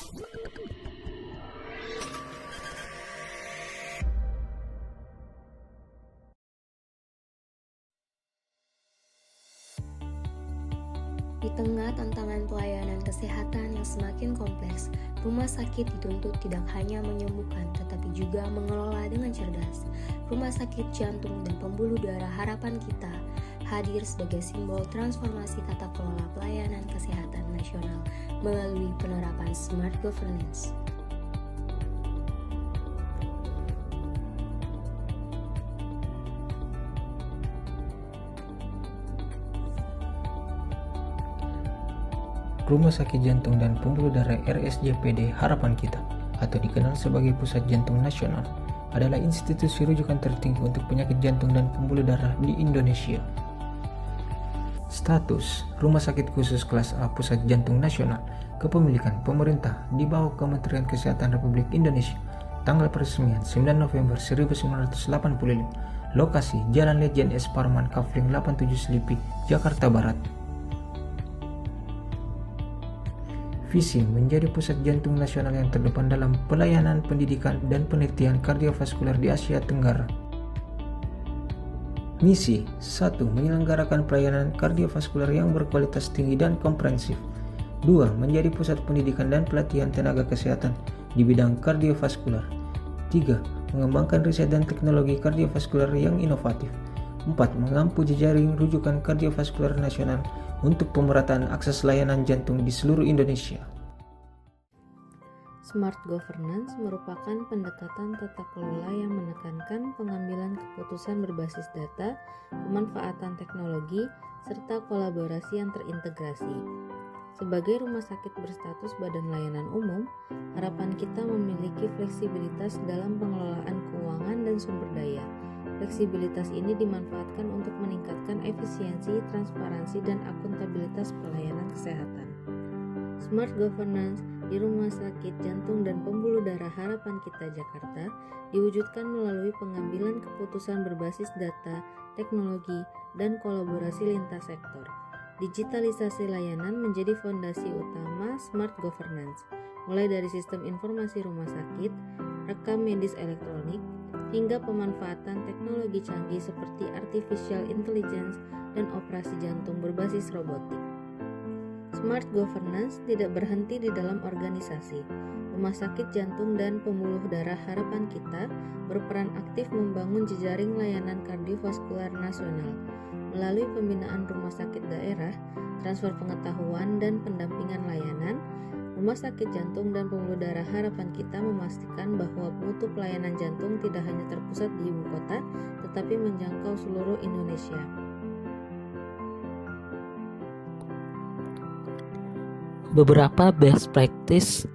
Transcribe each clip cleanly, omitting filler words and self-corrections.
Di tengah tantangan pelayanan kesehatan yang semakin kompleks, rumah sakit dituntut tidak hanya menyembuhkan tetapi juga mengelola dengan cerdas. Rumah sakit jantung dan pembuluh darah harapan kita hadir sebagai simbol transformasi tata kelola pelayanan kesehatan nasional melalui penerapan smart governance. Rumah Sakit Jantung dan Pembuluh Darah RSJPD Harapan Kita, atau dikenal sebagai Pusat Jantung Nasional, adalah institusi rujukan tertinggi untuk penyakit jantung dan pembuluh darah di Indonesia. Status Rumah Sakit Khusus Kelas A Pusat Jantung Nasional, kepemilikan pemerintah di bawah Kementerian Kesehatan Republik Indonesia. Tanggal peresmian 9 November 1985. Lokasi Jalan Lejen S. Parman, Kafling 87 Selipi, Jakarta Barat. Visi menjadi pusat jantung nasional yang terdepan dalam pelayanan pendidikan dan penelitian kardiovaskuler di Asia Tenggara. Misi 1. Menyelenggarakan pelayanan kardiovaskuler yang berkualitas tinggi dan komprehensif. 2. Menjadi pusat pendidikan dan pelatihan tenaga kesehatan di bidang kardiovaskuler. 3. Mengembangkan riset dan teknologi kardiovaskuler yang inovatif. 4. Mengampu jejaring rujukan kardiovaskuler nasional untuk pemerataan akses layanan jantung di seluruh Indonesia. Smart governance merupakan pendekatan tata kelola yang menekankan pengambilan keputusan berbasis data, pemanfaatan teknologi, serta kolaborasi yang terintegrasi. Sebagai rumah sakit berstatus badan layanan umum, harapan kita memiliki fleksibilitas dalam pengelolaan keuangan dan sumber daya. Fleksibilitas ini dimanfaatkan untuk meningkatkan efisiensi, transparansi, dan akuntabilitas pelayanan kesehatan. Smart governance di Rumah Sakit Jantung dan Pembuluh Darah Harapan Kita Jakarta diwujudkan melalui pengambilan keputusan berbasis data, teknologi, dan kolaborasi lintas sektor. Digitalisasi layanan menjadi fondasi utama smart governance, mulai dari sistem informasi rumah sakit, rekam medis elektronik, hingga pemanfaatan teknologi canggih seperti artificial intelligence dan operasi jantung berbasis robotik. Smart governance tidak berhenti di dalam organisasi. Rumah Sakit Jantung dan Pembuluh Darah Harapan Kita berperan aktif membangun jejaring layanan kardiovaskuler nasional melalui pembinaan rumah sakit daerah, transfer pengetahuan dan pendampingan layanan. Rumah Sakit Jantung dan Pembuluh Darah Harapan Kita memastikan bahwa mutu pelayanan jantung tidak hanya terpusat di ibu kota, tetapi menjangkau seluruh Indonesia. Beberapa best practice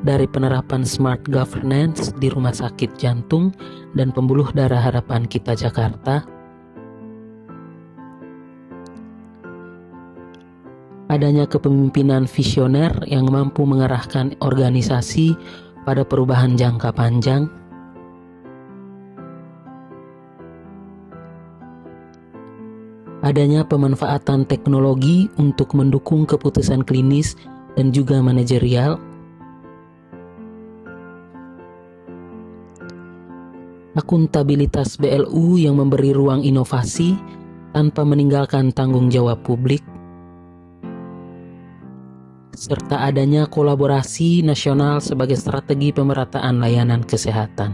dari penerapan smart governance di Rumah Sakit Jantung dan Pembuluh Darah Harapan Kita Jakarta. Adanya kepemimpinan visioner yang mampu mengarahkan organisasi pada perubahan jangka panjang. Adanya pemanfaatan teknologi untuk mendukung keputusan klinis dan juga manajerial. Akuntabilitas BLU yang memberi ruang inovasi tanpa meninggalkan tanggung jawab publik. Serta adanya kolaborasi nasional sebagai strategi pemerataan layanan kesehatan.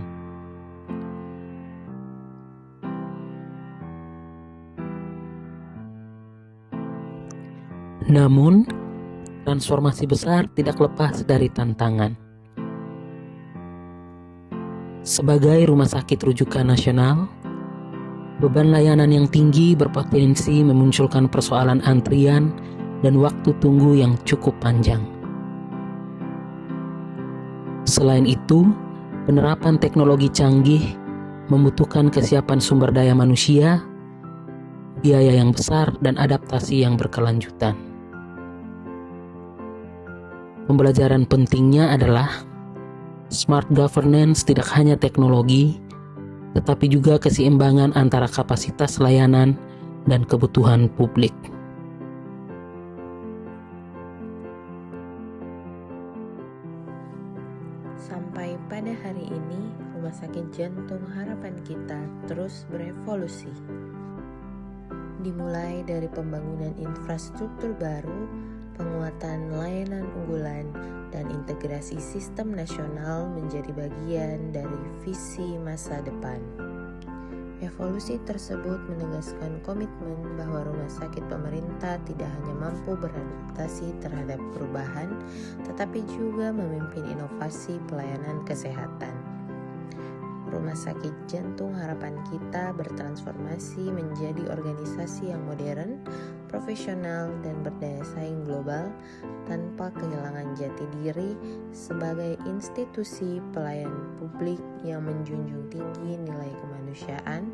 Namun, transformasi besar tidak lepas dari tantangan. Sebagai rumah sakit rujukan nasional, beban layanan yang tinggi berpotensi memunculkan persoalan antrian dan waktu tunggu yang cukup panjang. Selain itu, penerapan teknologi canggih membutuhkan kesiapan sumber daya manusia, biaya yang besar, dan adaptasi yang berkelanjutan. Pembelajaran pentingnya adalah smart governance tidak hanya teknologi, tetapi juga keseimbangan antara kapasitas layanan dan kebutuhan publik. Sampai pada hari ini, Rumah Sakit Jantung Harapan Kita terus berevolusi. Dimulai dari pembangunan infrastruktur baru, penguatan layanan unggulan, dan integrasi sistem nasional menjadi bagian dari visi masa depan. Evolusi tersebut menegaskan komitmen bahwa rumah sakit pemerintah tidak hanya mampu beradaptasi terhadap perubahan, tetapi juga memimpin inovasi pelayanan kesehatan. Rumah Sakit Jantung Harapan Kita bertransformasi menjadi organisasi yang modern, profesional, dan berdaya saing global tanpa kehilangan jati diri sebagai institusi pelayan publik yang menjunjung tinggi nilai kemanusiaan,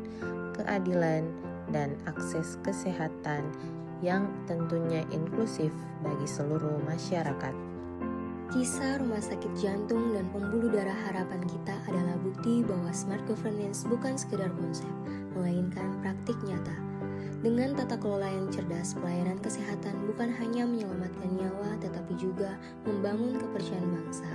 keadilan, dan akses kesehatan yang tentunya inklusif bagi seluruh masyarakat. Kisah Rumah Sakit Jantung dan Pembuluh Darah Harapan Kita adalah bukti bahwa smart governance bukan sekedar konsep, melainkan praktik nyata. Dengan tata kelola yang cerdas, pelayanan kesehatan bukan hanya menyelamatkan nyawa, tetapi juga membangun kepercayaan bangsa.